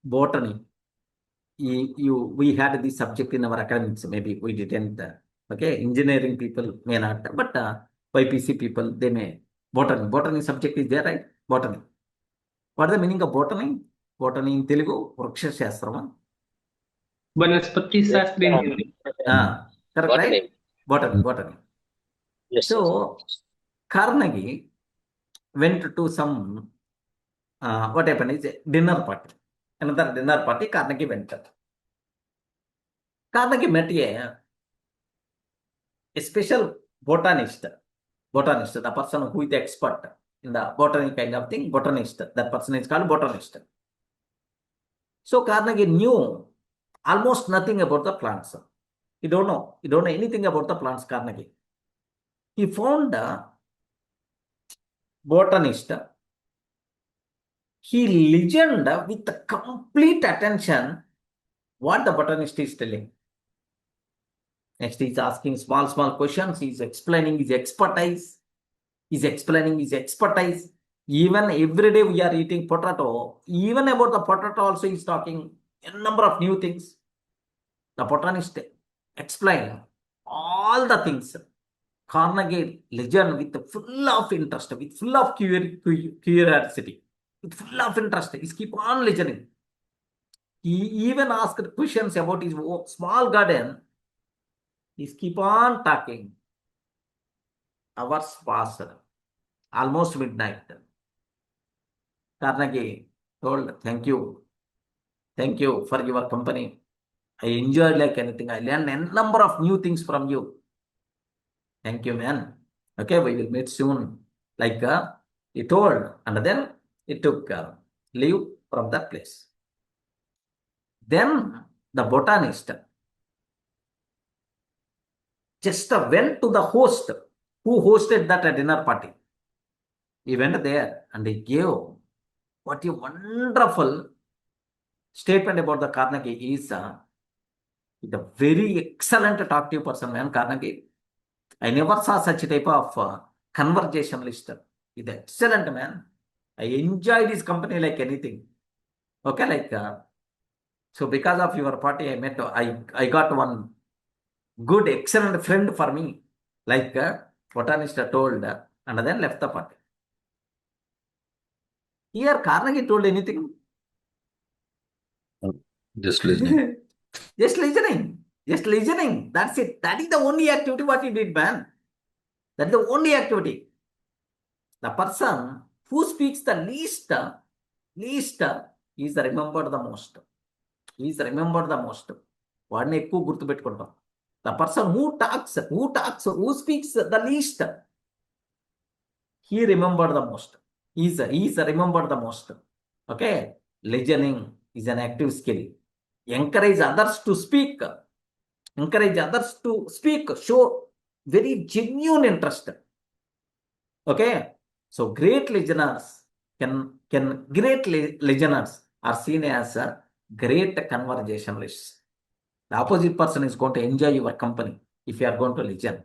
botany. We had this subject in our academics. Maybe we didn't. Okay, engineering people may not, but YPC people, they may. Botany subject is there, right? Botany. What is the meaning of botany? Botany in Telugu, Vriksha Shastrama. वनस्पति शास्त्र in Hindi. Correct, right? Botany. Yes, So, Carnegie went to some, what happened is a dinner party. Another dinner party, Carnegie went. Carnegie met a special botanist, the person who is the expert in the botany kind of thing, botanist. That person is called botanist. So Carnegie knew almost nothing about the plants. He don't know anything about the plants, Carnegie. He found a botanist. He listened with complete attention what the botanist is telling. Next, he's asking small questions. He's explaining his expertise. Even every day we are eating potato. Even about the potato also he's talking a number of new things. The botanist explained all the things. Carnegie listened with full of interest, with full of curiosity, with full of interest. He's keep on listening. He even asked questions about his small garden. He's keep on talking. Hours passed. Almost midnight. Carnegie told, thank you for your company. I enjoyed like anything. I learned a number of new things from you. Thank you, man. Okay, we will meet soon. Like he told, and then he took leave from that place. Then the botanist just went to the host who hosted that dinner party. He went there and he gave what a wonderful statement about the Carnegie is the very excellent talkative person, man, Carnegie. I never saw such a type of conversationalist. He's an excellent man. I enjoyed his company like anything. Okay, like so because of your party, I got one good, excellent friend for me, like botanist told, and then left the party. Here, Carnegie told anything? Just listening. Just listening. That's it. That is the only activity what he did, man. That is the only activity. The person who speaks the least is remembered the most. He is remembered the most. వాడిని ఎక్కువ గుర్తుపెట్టుకుంటాం. The person who speaks the least, he remembered the most. He is remembered the most. Okay, listening is an active skill. Encourage others to speak. Show very genuine interest. Okay, so great listeners are seen as great conversationalists. The opposite person is going to enjoy your company if you are going to listen.